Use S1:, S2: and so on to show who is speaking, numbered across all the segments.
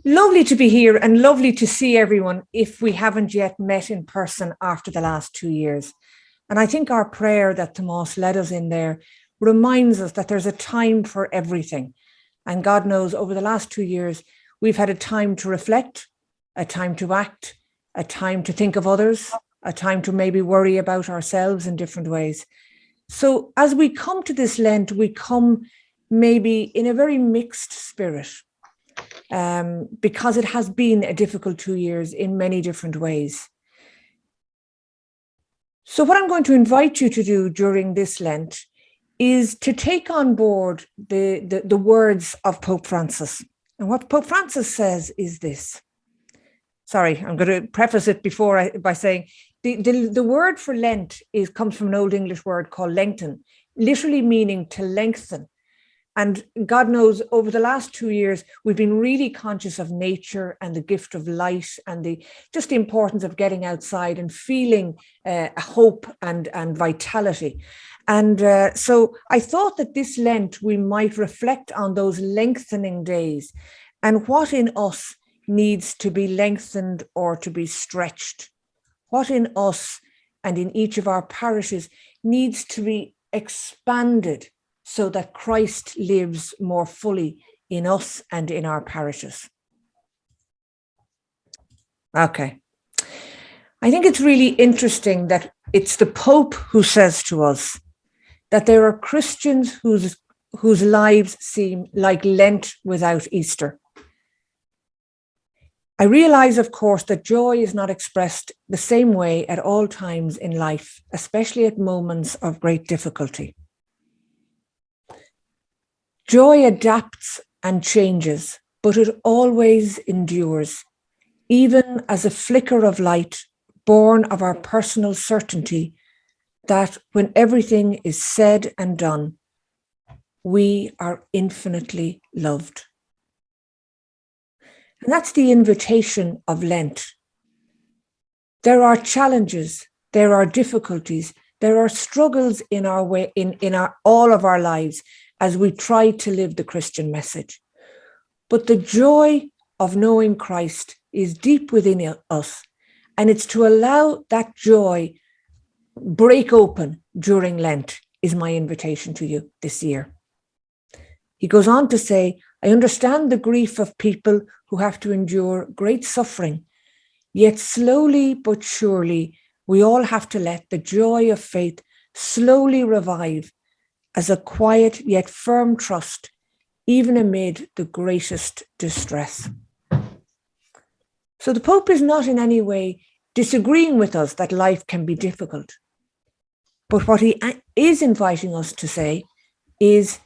S1: Lovely to be here and lovely to see everyone if we haven't yet met in person after the last 2 years. And I think our prayer that Tomas led us in there reminds us that there's a time for everything. And God knows over the last 2 years, we've had a time to reflect, a time to act, a time to think of others, a time to maybe worry about ourselves in different ways. So as we come to this Lent, we come maybe in a very mixed spirit. Because it has been a difficult 2 years in many different ways. So what I'm going to invite you to do during this Lent is to take on board the words of Pope Francis. And what Pope Francis says is this. Sorry, I'm going to preface it by saying the word for Lent comes from an Old English word called lengthen, literally meaning to lengthen. And God knows over the last 2 years, we've been really conscious of nature and the gift of light and the importance of getting outside and feeling hope and vitality. And so I thought that this Lent, we might reflect on those lengthening days and what in us needs to be lengthened or to be stretched. What in us and in each of our parishes needs to be expanded so that Christ lives more fully in us and in our parishes. Okay. I think it's really interesting that it's the Pope who says to us that there are Christians whose lives seem like Lent without Easter. I realize, of course, that joy is not expressed the same way at all times in life, especially at moments of great difficulty. Joy adapts and changes, but it always endures, even as a flicker of light born of our personal certainty that when everything is said and done, we are infinitely loved. And that's the invitation of Lent. There are challenges, there are difficulties, there are struggles in our way, in all of our lives, as we try to live the Christian message. But the joy of knowing Christ is deep within us, and it's to allow that joy break open during Lent is my invitation to you this year. He goes on to say, I understand the grief of people who have to endure great suffering, yet slowly but surely we all have to let the joy of faith slowly revive as a quiet yet firm trust, even amid the greatest distress. So the Pope is not in any way disagreeing with us that life can be difficult. But what he is inviting us to say is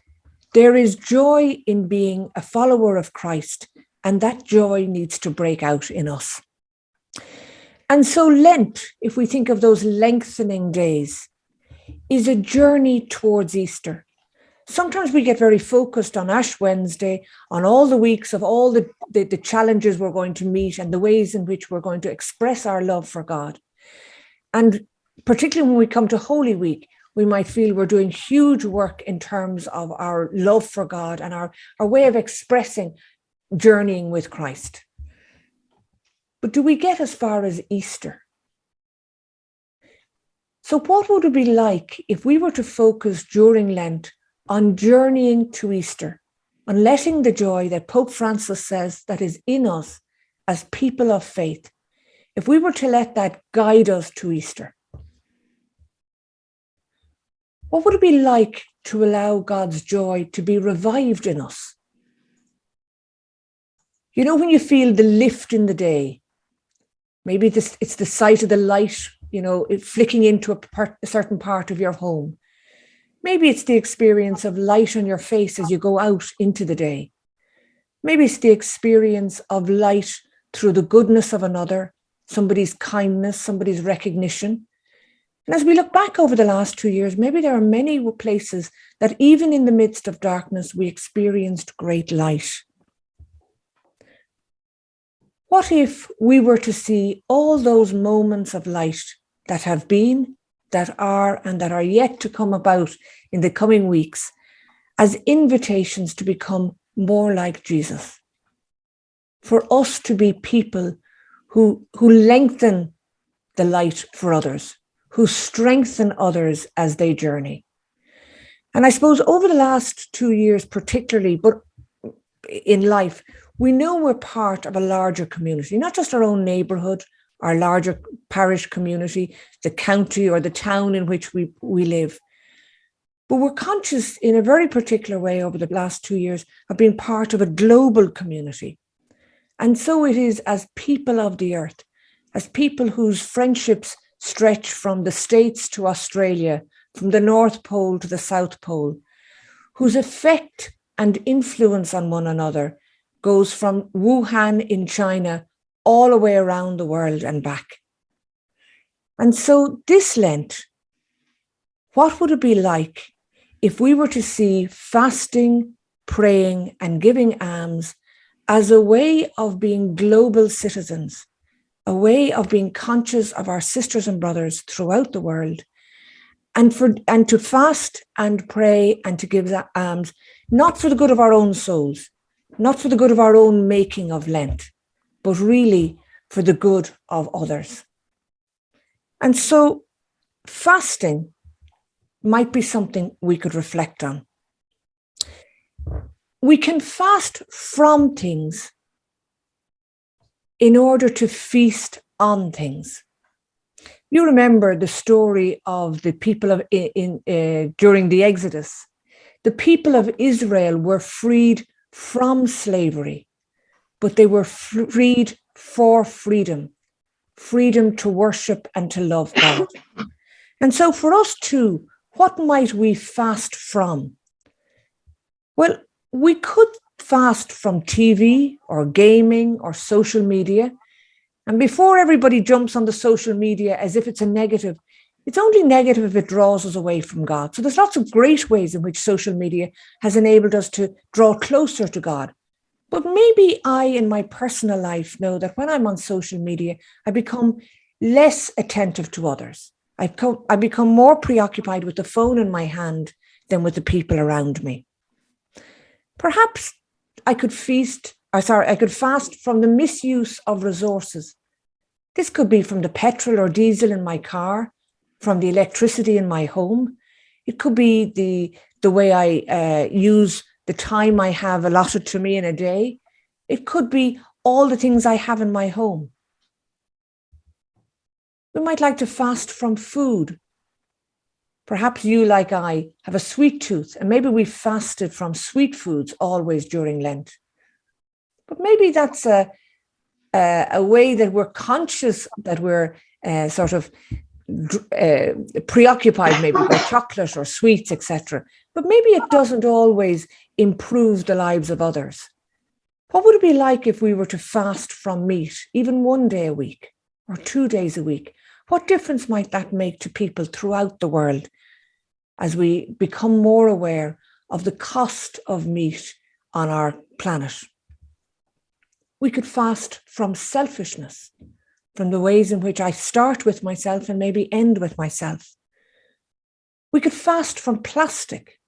S1: there is joy in being a follower of Christ, and that joy needs to break out in us. And so Lent, if we think of those lengthening days, is a journey towards Easter. Sometimes we get very focused on Ash Wednesday, on all the weeks of all the challenges we're going to meet and the ways in which we're going to express our love for God. And particularly when we come to Holy Week, we might feel we're doing huge work in terms of our love for God and our way of expressing journeying with Christ. But do we get as far as Easter? So what would it be like if we were to focus during Lent on journeying to Easter, on letting the joy that Pope Francis says that is in us as people of faith, if we were to let that guide us to Easter? What would it be like to allow God's joy to be revived in us? You know, when you feel the lift in the day, maybe it's the sight of the light, flicking into a certain part of your home. Maybe it's the experience of light on your face as you go out into the day. Maybe it's the experience of light through the goodness of another, somebody's kindness, somebody's recognition. And as we look back over the last 2 years, maybe there are many places that even in the midst of darkness, we experienced great light. What if we were to see all those moments of light that have been, that are, and that are yet to come about in the coming weeks as invitations to become more like Jesus? for us to be people who lengthen the light for others, who strengthen others as they journey. And I suppose over the last 2 years, particularly, but in life, we know we're part of a larger community, not just our own neighbourhood, our larger parish community, the county or the town in which we live. But we're conscious in a very particular way over the last 2 years of being part of a global community. And so it is as people of the earth, as people whose friendships stretch from the States to Australia, from the North Pole to the South Pole, whose effect and influence on one another goes from Wuhan in China all the way around the world and back. And so this Lent, what would it be like if we were to see fasting, praying, and giving alms as a way of being global citizens, a way of being conscious of our sisters and brothers throughout the world, and to fast and pray and to give alms, not for the good of our own souls, not for the good of our own making of Lent, but really for the good of others. And so fasting might be something we could reflect on. We can fast from things in order to feast on things. You remember the story of the people of during the Exodus. The people of Israel were freed from slavery, but they were freed for freedom, freedom to worship and to love God. And so for us too, what might we fast from? Well, we could fast from TV or gaming or social media. And before everybody jumps on the social media as if it's a negative, it's only negative if it draws us away from God. So there's lots of great ways in which social media has enabled us to draw closer to God. But maybe I, in my personal life, know that when I'm on social media, I become less attentive to others. I become more preoccupied with the phone in my hand than with the people around me. Perhaps I could fast from the misuse of resources. This could be from the petrol or diesel in my car, from the electricity in my home. It could be the way I use the time I have allotted to me in a day. It could be all the things I have in my home. We might like to fast from food. Perhaps you, like I, have a sweet tooth, and maybe we fasted from sweet foods always during Lent. But maybe that's a way that we're conscious that we're sort of preoccupied maybe by chocolate or sweets, etc. But maybe it doesn't always improve the lives of others. What would it be like if we were to fast from meat, even 1 day a week or 2 days a week? What difference might that make to people throughout the world as we become more aware of the cost of meat on our planet? We could fast from selfishness, from the ways in which I start with myself and maybe end with myself. We could fast from plastic.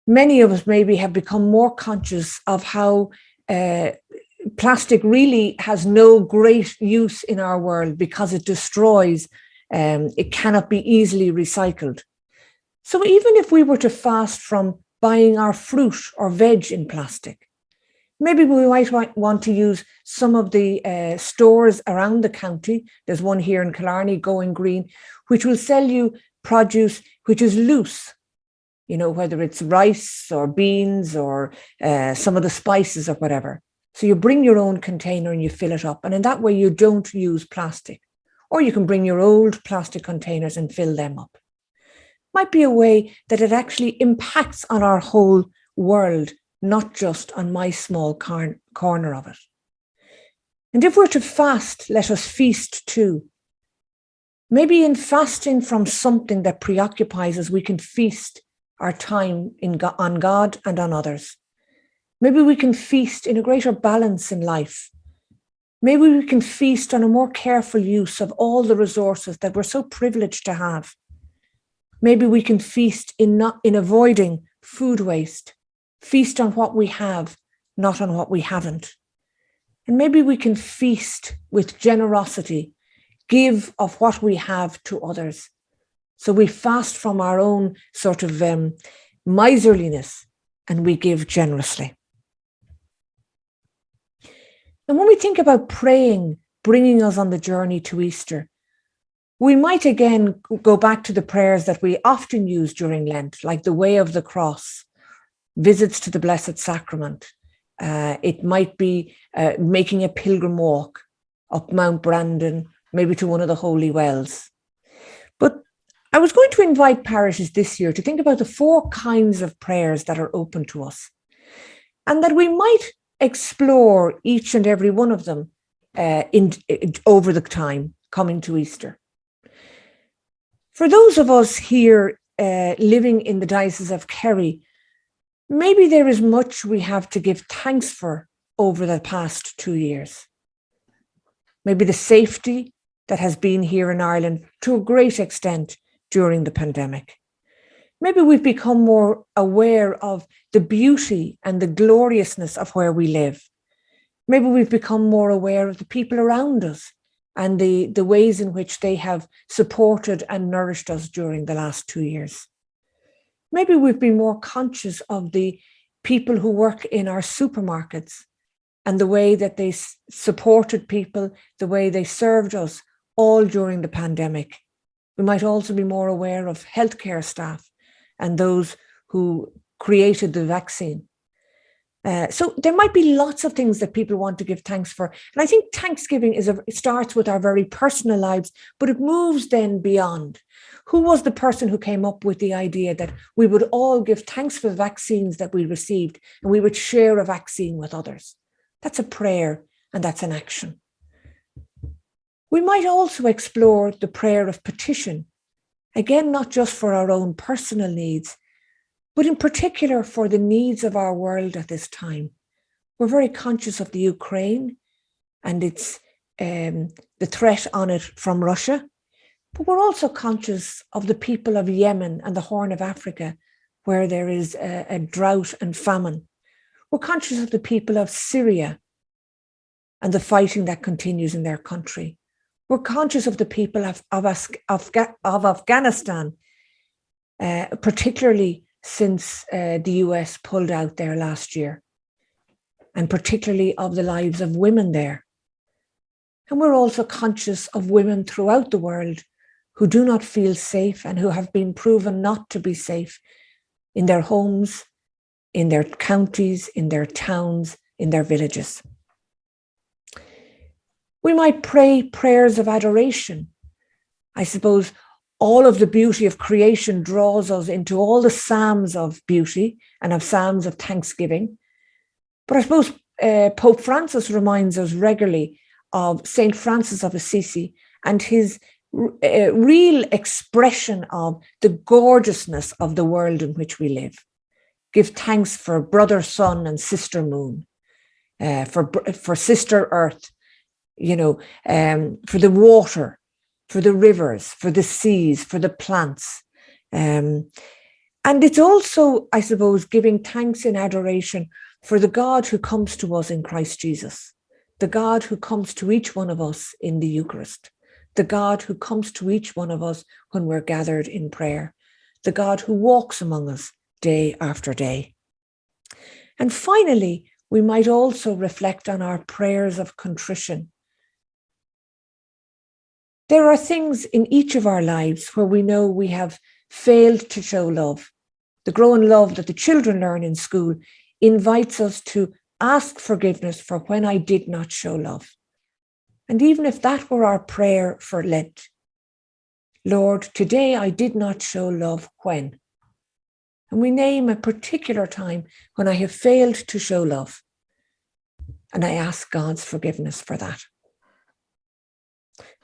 S1: Many of us maybe have become more conscious of how plastic really has no great use in our world because it destroys, it cannot be easily recycled. So even if we were to fast from buying our fruit or veg in plastic, maybe we might want to use some of the stores around the county. There's one here in Killarney, Going Green, which will sell you produce which is loose, you know, whether it's rice or beans or some of the spices or whatever. So you bring your own container and you fill it up. And in that way, you don't use plastic. Or you can bring your old plastic containers and fill them up. Might be a way that it actually impacts on our whole world, not just on my small corner of it. And if we're to fast, let us feast too. Maybe in fasting from something that preoccupies us, we can feast our time on God and on others. Maybe we can feast in a greater balance in life. Maybe we can feast on a more careful use of all the resources that we're so privileged to have. Maybe we can feast in avoiding food waste, feast on what we have, not on what we haven't. And maybe we can feast with generosity, give of what we have to others. So we fast from our own sort of miserliness and we give generously. And when we think about praying, bringing us on the journey to Easter, we might again go back to the prayers that we often use during Lent, like the Way of the Cross, visits to the Blessed Sacrament. It might be making a pilgrim walk up Mount Brandon, maybe to one of the holy wells. But I was going to invite parishes this year to think about the 4 kinds of prayers that are open to us, and that we might explore each and every one of them over the time coming to Easter. For those of us here living in the Diocese of Kerry, maybe there is much we have to give thanks for over the past 2 years. Maybe the safety that has been here in Ireland to a great extent during the pandemic. Maybe we've become more aware of the beauty and the gloriousness of where we live. Maybe we've become more aware of the people around us and the ways in which they have supported and nourished us during the last 2 years. Maybe we've been more conscious of the people who work in our supermarkets and the way that they supported people, the way they served us all during the pandemic. We might also be more aware of healthcare staff and those who created the vaccine. So there might be lots of things that people want to give thanks for. And I think Thanksgiving it starts with our very personal lives, but it moves then beyond. Who was the person who came up with the idea that we would all give thanks for the vaccines that we received and we would share a vaccine with others? That's a prayer and that's an action. We might also explore the prayer of petition, again, not just for our own personal needs, but in particular for the needs of our world at this time. We're very conscious of the Ukraine and its the threat on it from Russia, but we're also conscious of the people of Yemen and the Horn of Africa, where there is a drought and famine. We're conscious of the people of Syria and the fighting that continues in their country. We're conscious of the people of Afghanistan, particularly since the US pulled out there last year, and particularly of the lives of women there. And we're also conscious of women throughout the world who do not feel safe and who have been proven not to be safe in their homes, in their counties, in their towns, in their villages. We might pray prayers of adoration. I suppose all of the beauty of creation draws us into all the psalms of beauty and of psalms of thanksgiving. But I suppose Pope Francis reminds us regularly of St. Francis of Assisi and his real expression of the gorgeousness of the world in which we live. Give thanks for brother sun and sister moon, for sister earth, for the water, for the rivers, for the seas, for the plants. And it's also, I suppose, giving thanks in adoration for the God who comes to us in Christ Jesus, the God who comes to each one of us in the Eucharist, the God who comes to each one of us when we're gathered in prayer, the God who walks among us day after day. And finally, we might also reflect on our prayers of contrition. There are things in each of our lives where we know we have failed to show love. The growing love that the children learn in school invites us to ask forgiveness for when I did not show love. And even if that were our prayer for Lent, Lord, today I did not show love when. And we name a particular time when I have failed to show love. And I ask God's forgiveness for that.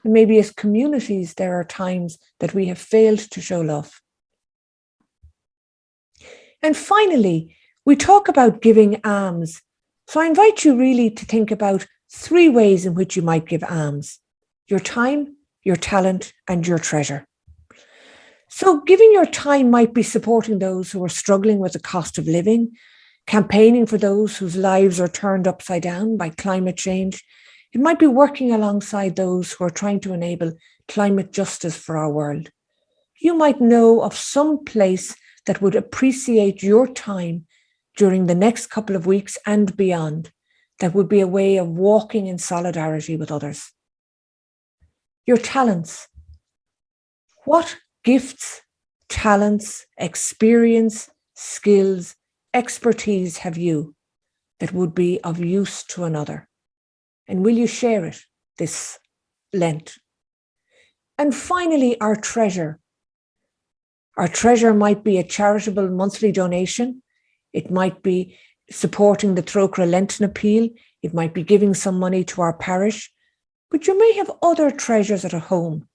S1: And maybe as communities, there are times that we have failed to show love. And finally, we talk about giving alms. So I invite you really to think about 3 ways in which you might give alms: your time, your talent, and your treasure. So giving your time might be supporting those who are struggling with the cost of living. campaigning for those whose lives are turned upside down by climate change. It might be working alongside those who are trying to enable climate justice for our world. You might know of some place that would appreciate your time during the next couple of weeks and beyond. That would be a way of walking in solidarity with others. Your talents. What gifts, talents, experience, skills, expertise have you that would be of use to another? And will you share it this Lent? And finally, our treasure. Our treasure might be a charitable monthly donation. It might be supporting the Trócaire Lenten appeal. It might be giving some money to our parish. But you may have other treasures at home.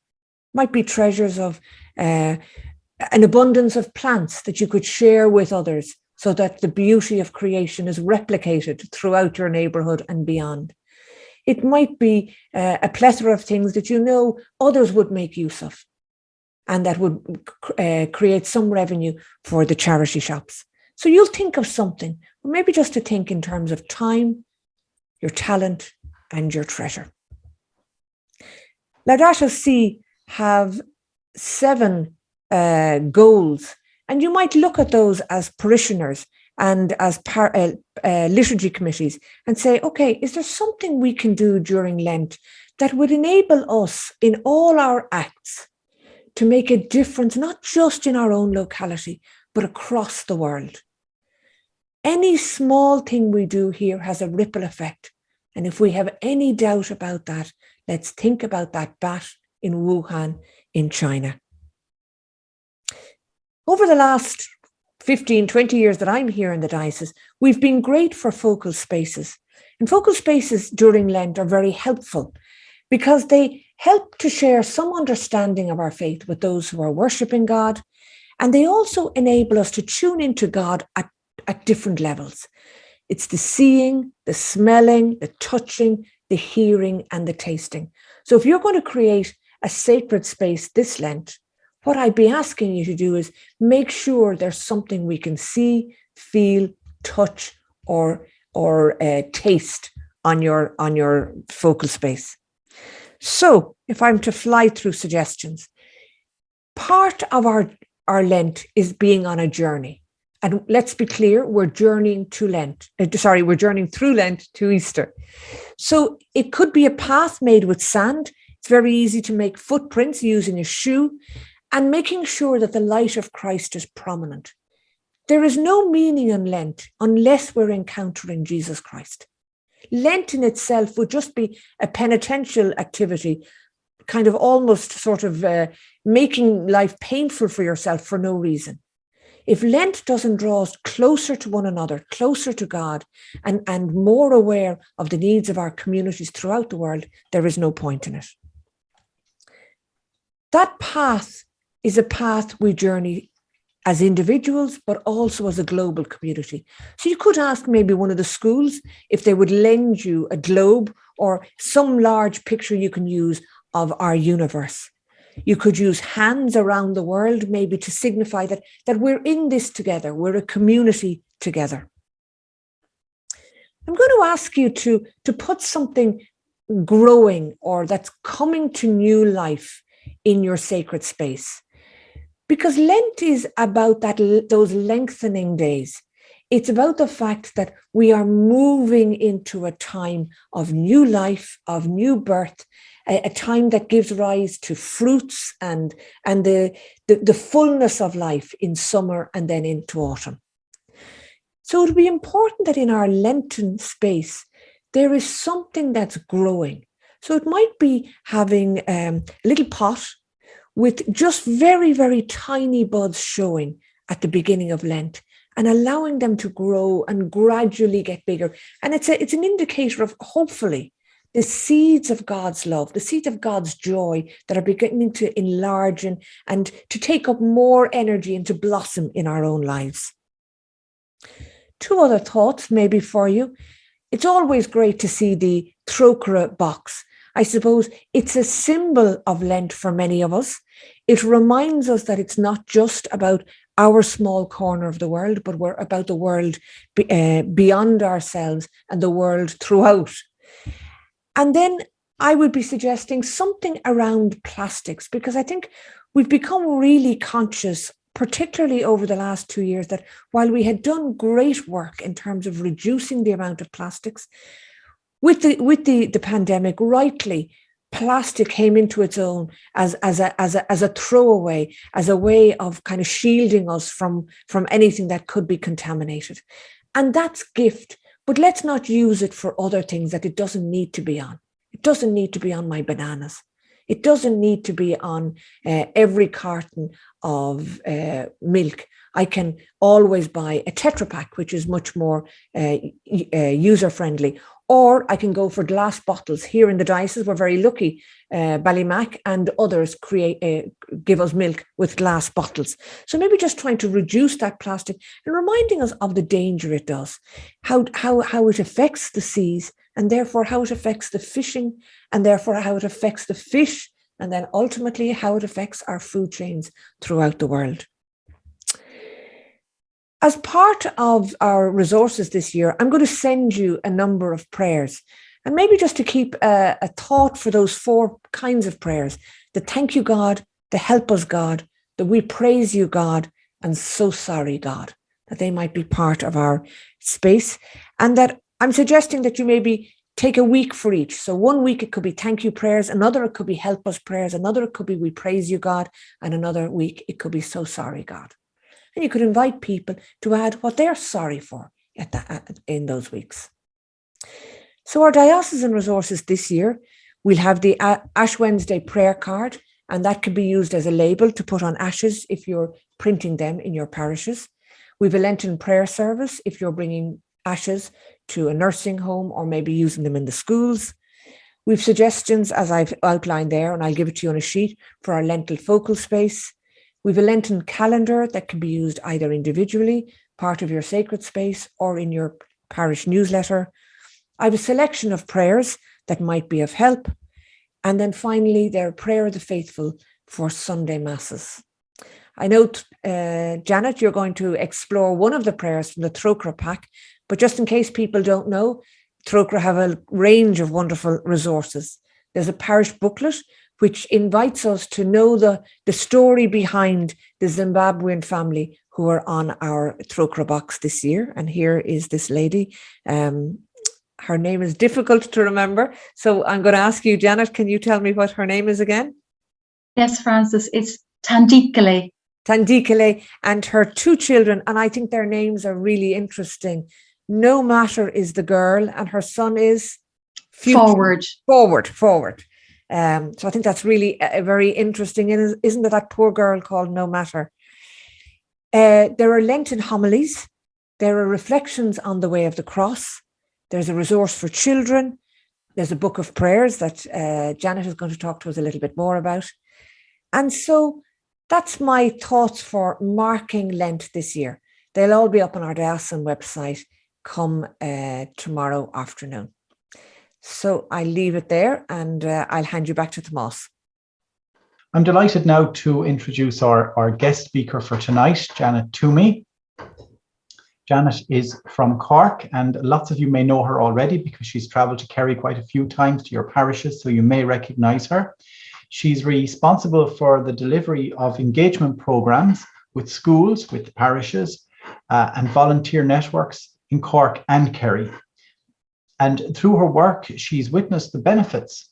S1: Might be treasures of an abundance of plants that you could share with others so that the beauty of creation is replicated throughout your neighbourhood and beyond. It might be a plethora of things that you know others would make use of, and that would create some revenue for the charity shops. So you'll think of something, or maybe just to think in terms of time, your talent, and your treasure. Laudato Si have 7 goals, and you might look at those as parishioners and as liturgy committees and say, okay, is there something we can do during Lent that would enable us in all our acts to make a difference, not just in our own locality, but across the world? Any small thing we do here has a ripple effect. And if we have any doubt about that, let's think about that bat in Wuhan in China. Over the last 15, 20 years that I'm here in the diocese, we've been great for focal spaces. And focal spaces during Lent are very helpful because they help to share some understanding of our faith with those who are worshipping God. And they also enable us to tune into God at different levels. It's the seeing, the smelling, the touching, the hearing, and the tasting. So if you're going to create a sacred space this Lent, what I'd be asking you to do is make sure there's something we can see, feel, touch, or taste on your focal space. So if I'm to fly through suggestions, part of our Lent is being on a journey. And let's be clear, we're journeying through Lent to Easter. So it could be a path made with sand. It's very easy to make footprints using a shoe and making sure that the light of Christ is prominent. There is no meaning in Lent unless we're encountering Jesus Christ. Lent in itself would just be a penitential activity, kind of almost sort of making life painful for yourself for no reason. If Lent doesn't draw us closer to one another, closer to God, and more aware of the needs of our communities throughout the world, there is no point in it. That path is a path we journey as individuals, but also as a global community. So you could ask maybe one of the schools if they would lend you a globe or some large picture you can use of our universe. You could use hands around the world, maybe to signify that we're in this together. We're a community together. I'm going to ask you to put something growing or that's coming to new life in your sacred space. Because Lent is about those lengthening days. It's about the fact that we are moving into a time of new life, of new birth, a time that gives rise to fruits and the fullness of life in summer and then into autumn. So it would be important that in our Lenten space, there is something that's growing. So it might be having a little pot with just very, very tiny buds showing at the beginning of Lent and allowing them to grow and gradually get bigger. And it's an indicator of, hopefully, the seeds of God's love, the seeds of God's joy that are beginning to enlarge and to take up more energy and to blossom in our own lives. 2 other thoughts maybe for you. It's always great to see the Trócaire box. I suppose it's a symbol of Lent for many of us. It reminds us that it's not just about our small corner of the world, but we're about the world beyond ourselves and the world throughout. And then I would be suggesting something around plastics, because I think we've become really conscious, particularly over the last 2 years, that while we had done great work in terms of reducing the amount of plastics, with the pandemic, rightly, plastic came into its own as a throwaway, as a way of kind of shielding us from anything that could be contaminated. And that's gift, but let's not use it for other things that it doesn't need to be on. It doesn't need to be on my bananas. It doesn't need to be on every carton of milk. I can always buy a Tetra Pak, which is much more user-friendly. Or I can go for glass bottles. Here in the diocese, we're very lucky. Ballymac and others give us milk with glass bottles. So maybe just trying to reduce that plastic and reminding us of the danger it does, how it affects the seas, and therefore how it affects the fishing, and therefore how it affects the fish, and then ultimately how it affects our food chains throughout the world. As part of our resources this year, I'm going to send you a number of prayers, and maybe just to keep a thought for those 4 kinds of prayers: the thank you God, the help us God, the we praise you God, and so sorry God, that they might be part of our space. And that I'm suggesting that you maybe take a week for each. So 1 week it could be thank you prayers, another it could be help us prayers, another it could be we praise you God, and another week it could be so sorry God. And you could invite people to add what they're sorry for in those weeks. So our Diocesan Resources this year, we'll have the Ash Wednesday prayer card, and that can be used as a label to put on ashes if you're printing them in your parishes. We've a Lenten prayer service if you're bringing ashes to a nursing home or maybe using them in the schools. We've suggestions, as I've outlined there, and I'll give it to you on a sheet, for our Lenten focal space. We've a Lenten calendar that can be used either individually, part of your sacred space, or in your parish newsletter. I have a selection of prayers that might be of help. And then finally, their prayer of the faithful for Sunday masses. I know, Janet, you're going to explore one of the prayers from the Trócaire pack, but just in case people don't know, Trócaire have a range of wonderful resources. There's a parish booklet which invites us to know the story behind the Zimbabwean family who are on our Trócaire box this year. And here is this lady. Her name is difficult to remember. So I'm going to ask you, Janet, can you tell me what her name is again?
S2: Yes, Francis, it's Tandikale.
S1: Tandikale, and her 2 children, and I think their names are really interesting. No Matter is the girl, and her son is
S2: Forward.
S1: So I think that's really very interesting. Isn't it that poor girl called No Matter? There are Lenten homilies. There are reflections on the way of the cross. There's a resource for children. There's a book of prayers that Janet is going to talk to us a little bit more about. And so that's my thoughts for marking Lent this year. They'll all be up on our Diocesan website come tomorrow afternoon. So I'll leave it there, and I'll hand you back to Tomás.
S3: I'm delighted now to introduce our guest speaker for tonight, Janet Toomey. Janet is from Cork, and lots of you may know her already because she's travelled to Kerry quite a few times to your parishes, so you may recognise her. She's responsible for the delivery of engagement programmes with schools, with parishes, and volunteer networks in Cork and Kerry. And through her work, she's witnessed the benefits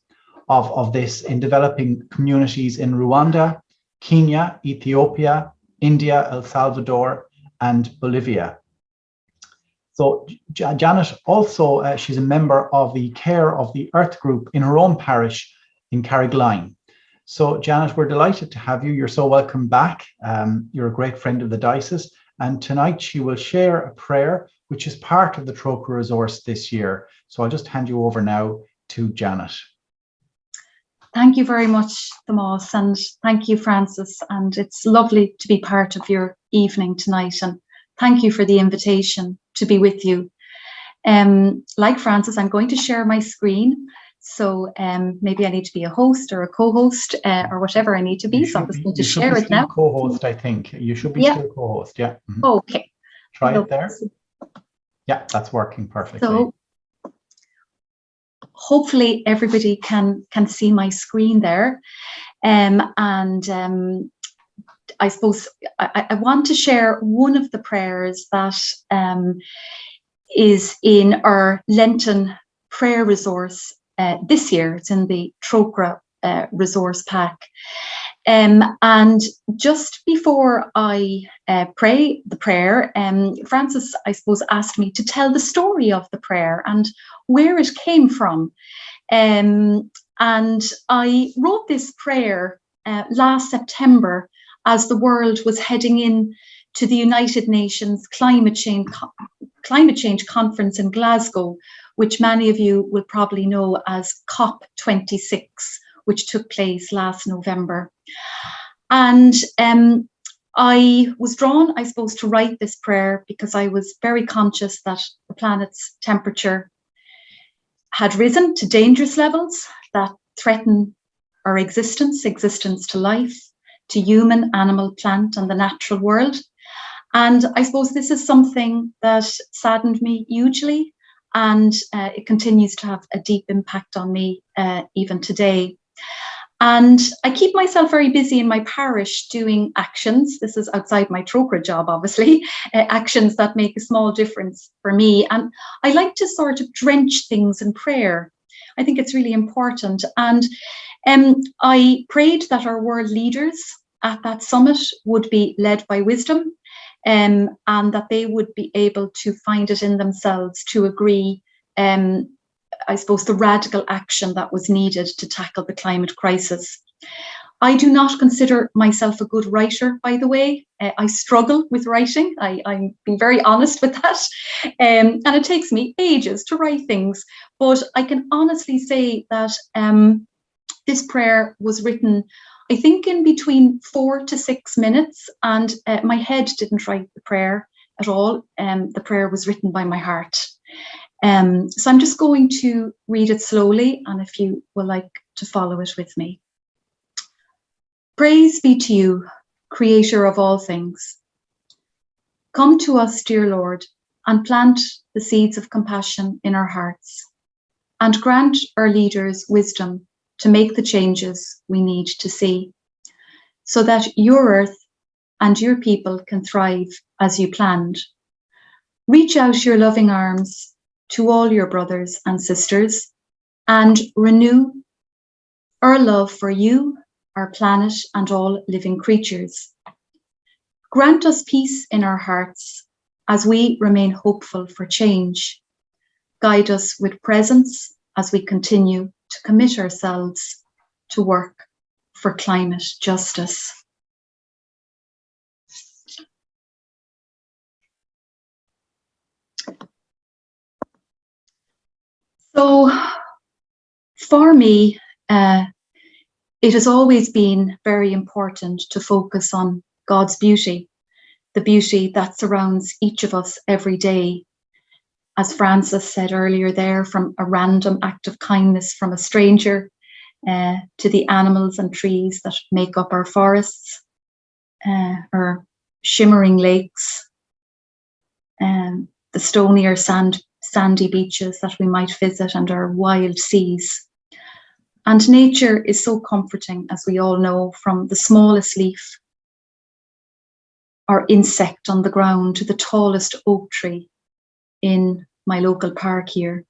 S3: of this in developing communities in Rwanda, Kenya, Ethiopia, India, El Salvador, and Bolivia. So Janet also, she's a member of the Care of the Earth group in her own parish in Carrickline. So Janet, we're delighted to have you. You're so welcome back. You're a great friend of the diocese. And tonight she will share a prayer which is part of the Trócaire resource this year. So I'll just hand you over now to Janet.
S2: Thank you very much, Tomás, and thank you, Francis. And it's lovely to be part of your evening tonight. And thank you for the invitation to be with you. Like Francis, I'm going to share my screen. So maybe I need to be a host or a co-host or whatever I need to be. So I'm just going to share it now.
S3: Co-host, I think. You should be still co-host, yeah. Mm-hmm.
S2: Okay.
S3: Try it there. Yeah, that's working perfectly.
S2: So hopefully everybody can see my screen there. I suppose I want to share one of the prayers that is in our Lenten prayer resource this year. It's in the Trócaire resource pack. And just before I pray the prayer, Francis, I suppose, asked me to tell the story of the prayer and where it came from. And I wrote this prayer last September as the world was heading in to the United Nations Climate Change Conference in Glasgow, which many of you will probably know as COP26, which took place last November. And I was drawn, I suppose, to write this prayer because I was very conscious that the planet's temperature had risen to dangerous levels that threaten our existence to life, to human, animal, plant, and the natural world. And I suppose this is something that saddened me hugely, and it continues to have a deep impact on me even today. And I keep myself very busy in my parish doing actions. This is outside my Trócaire job, obviously, actions that make a small difference for me. And I like to sort of drench things in prayer. I think it's really important. And I prayed that our world leaders at that summit would be led by wisdom, and that they would be able to find it in themselves to agree, I suppose, the radical action that was needed to tackle the climate crisis. I do not consider myself a good writer, by the way. I struggle with writing. I'm being very honest with that. And it takes me ages to write things. But I can honestly say that this prayer was written, I think, in between 4 to 6 minutes. And my head didn't write the prayer at all. The prayer was written by my heart. So I'm just going to read it slowly, and if you would like to follow it with me. Praise be to you, Creator of all things. Come to us, dear Lord, and plant the seeds of compassion in our hearts, and grant our leaders wisdom to make the changes we need to see, so that your earth and your people can thrive as you planned. Reach out your loving arms to all your brothers and sisters, and renew our love for you, our planet, and all living creatures. Grant us peace in our hearts as we remain hopeful for change. Guide us with presence as we continue to commit ourselves to work for climate justice. So for me, it has always been very important to focus on God's beauty, the beauty that surrounds each of us every day. As Francis said earlier there, from a random act of kindness from a stranger to the animals and trees that make up our forests, our shimmering lakes, the stonier sandy beaches that we might visit, and our wild seas. And nature is so comforting, as we all know, from the smallest leaf or insect on the ground to the tallest oak tree in my local park here.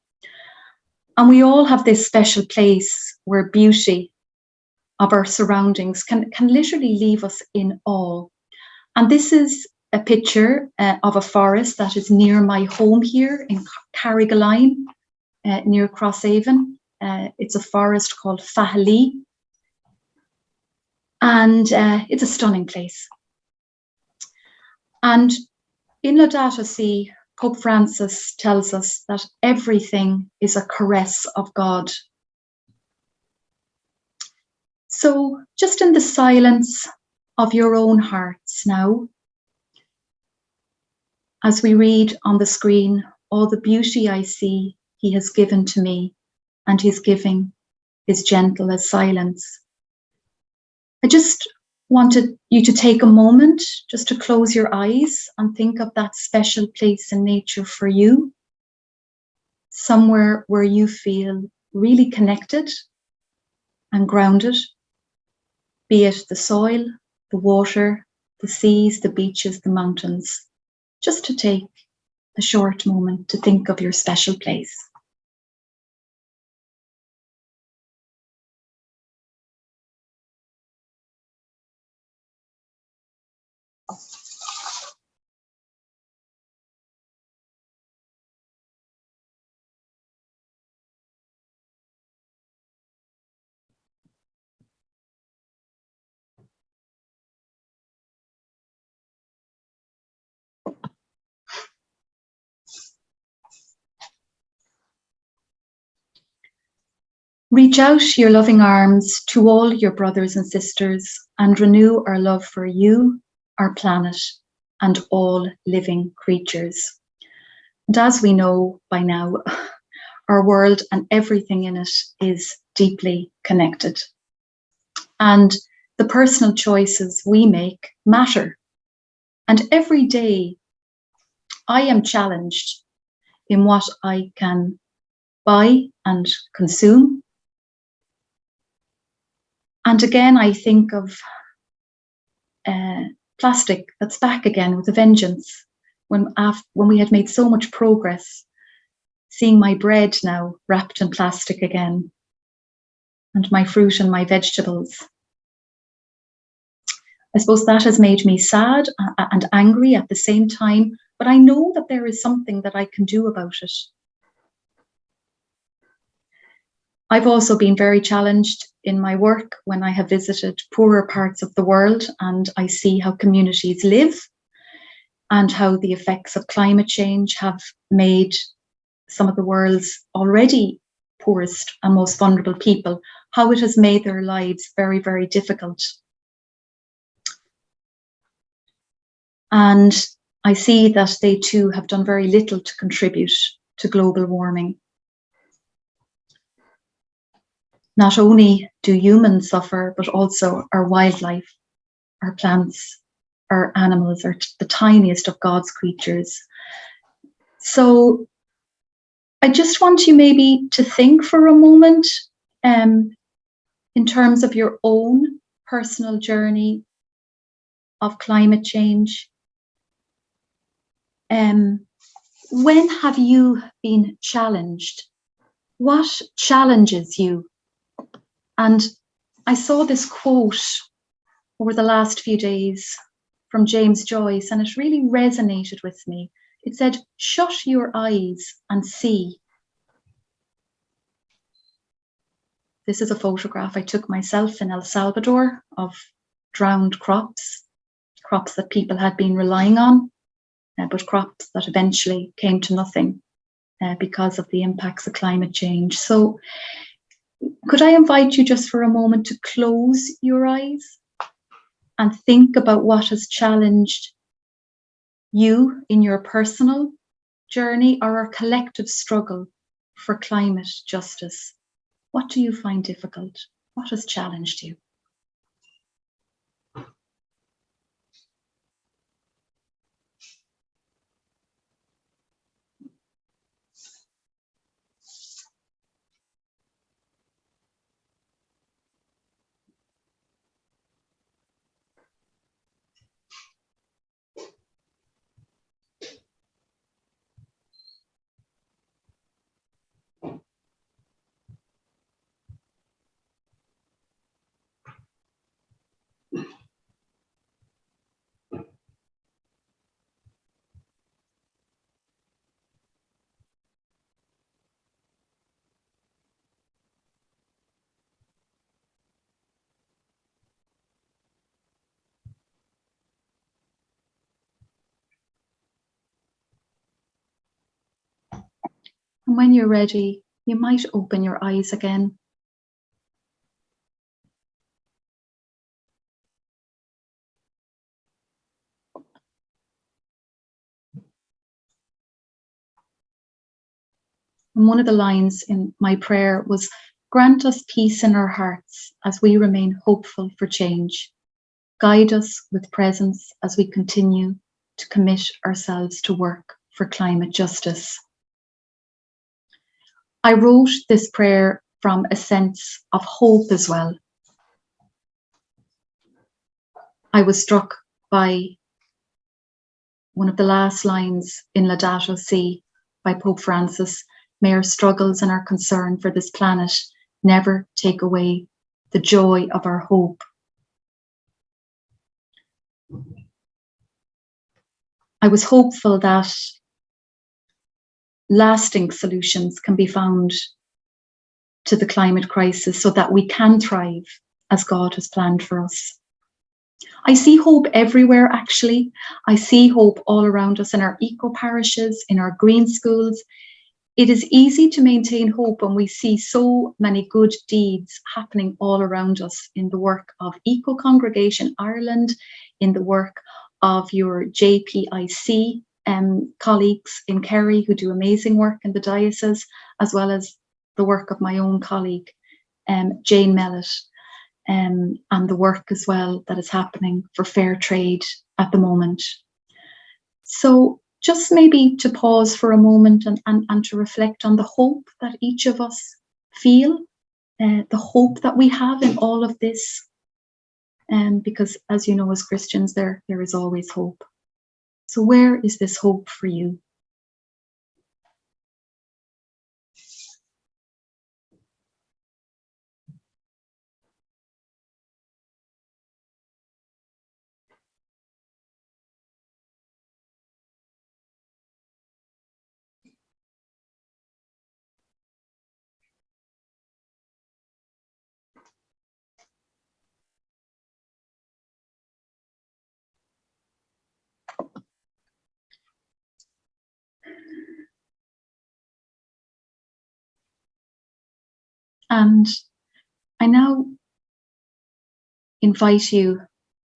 S2: And we all have this special place where beauty of our surroundings can literally leave us in awe. And this is a picture of a forest that is near my home here in Carrigaline, near Crosshaven. It's a forest called Fahalea, and it's a stunning place. And in Laudato Si, Pope Francis tells us that everything is a caress of God. So just in the silence of your own hearts now, as we read on the screen, all the beauty I see, he has given to me. and his giving is gentle as silence. I just wanted you to take a moment just to close your eyes and think of that special place in nature for you, somewhere where you feel really connected and grounded, be it the soil, the water, the seas, the beaches, the mountains, just to take a short moment to think of your special place. Reach out your loving arms to all your brothers and sisters and renew our love for you, our planet, and all living creatures. And as we know by now, our world and everything in it is deeply connected. And the personal choices we make matter. And every day I am challenged in what I can buy and consume. And again, I think of plastic that's back again with a vengeance. When we had made so much progress, seeing my bread now wrapped in plastic again, and my fruit and my vegetables. I suppose that has made me sad and angry at the same time, but I know that there is something that I can do about it. I've also been very challenged in my work when I have visited poorer parts of the world and I see how communities live and how the effects of climate change have made some of the world's already poorest and most vulnerable people, how it has made their lives very, very difficult. And I see that they too have done very little to contribute to global warming. Not only do humans suffer, but also our wildlife, our plants, our animals are the tiniest of God's creatures. So I just want you maybe to think for a moment in terms of your own personal journey of climate change. When have you been challenged? What challenges you? And I saw this quote over the last few days from James Joyce, and it really resonated with me. It said, "Shut your eyes and see." This is a photograph I took myself in El Salvador of drowned crops that people had been relying on, but crops that eventually came to nothing because of the impacts of climate change. So could I invite you just for a moment to close your eyes and think about what has challenged you in your personal journey or our collective struggle for climate justice? What do you find difficult? What has challenged you? And when you're ready, you might open your eyes again. And one of the lines in my prayer was, "Grant us peace in our hearts as we remain hopeful for change. Guide us with presence as we continue to commit ourselves to work for climate justice." I wrote this prayer from a sense of hope as well. I was struck by one of the last lines in Laudato Si by Pope Francis: "May our struggles and our concern for this planet never take away the joy of our hope." I was hopeful that lasting solutions can be found to the climate crisis so that we can thrive as God has planned for us. I see hope everywhere, actually. I see hope all around us in our eco parishes, in our green schools. It is easy to maintain hope when we see so many good deeds happening all around us in the work of Eco Congregation Ireland, in the work of your JPIC colleagues in Kerry who do amazing work in the diocese, as well as the work of my own colleague, Jane Mellett, and the work as well that is happening for fair trade at the moment. So just maybe to pause for a moment and to reflect on the hope that each of us feel, the hope that we have in all of this. Because as you know, as Christians, there is always hope. So where is this hope for you? And I now invite you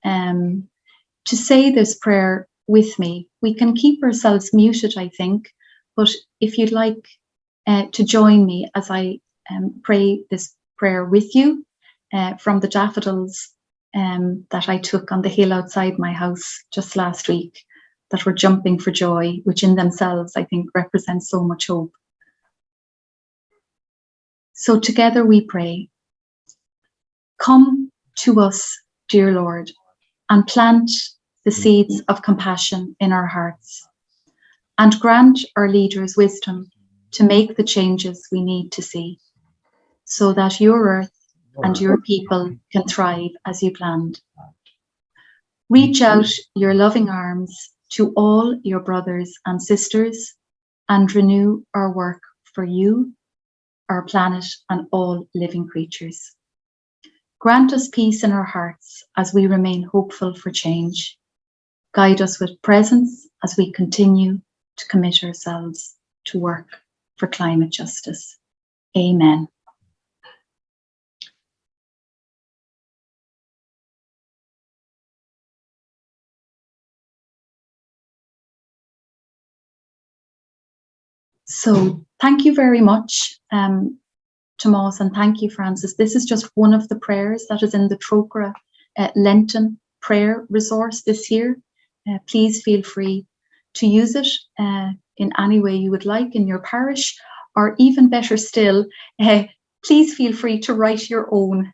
S2: to say this prayer with me. We can keep ourselves muted, I think, but if you'd like to join me as I pray this prayer with you from the daffodils that I took on the hill outside my house just last week, that were jumping for joy, which in themselves, I think, represent so much hope. So together we pray. Come to us, dear Lord, and plant the seeds of compassion in our hearts, and grant our leaders wisdom to make the changes we need to see, so that your earth and your people can thrive as you planned. Reach out your loving arms to all your brothers and sisters and renew our work for you, our planet, and all living creatures. Grant us peace in our hearts as we remain hopeful for change. Guide us with presence as we continue to commit ourselves to work for climate justice. Amen. So thank you very much, Tomas, and thank you, Francis. This is just one of the prayers that is in the Trócaire Lenten prayer resource this year. Please feel free to use it in any way you would like in your parish, or even better still, please feel free to write your own.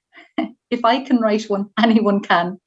S2: If I can write one, anyone can.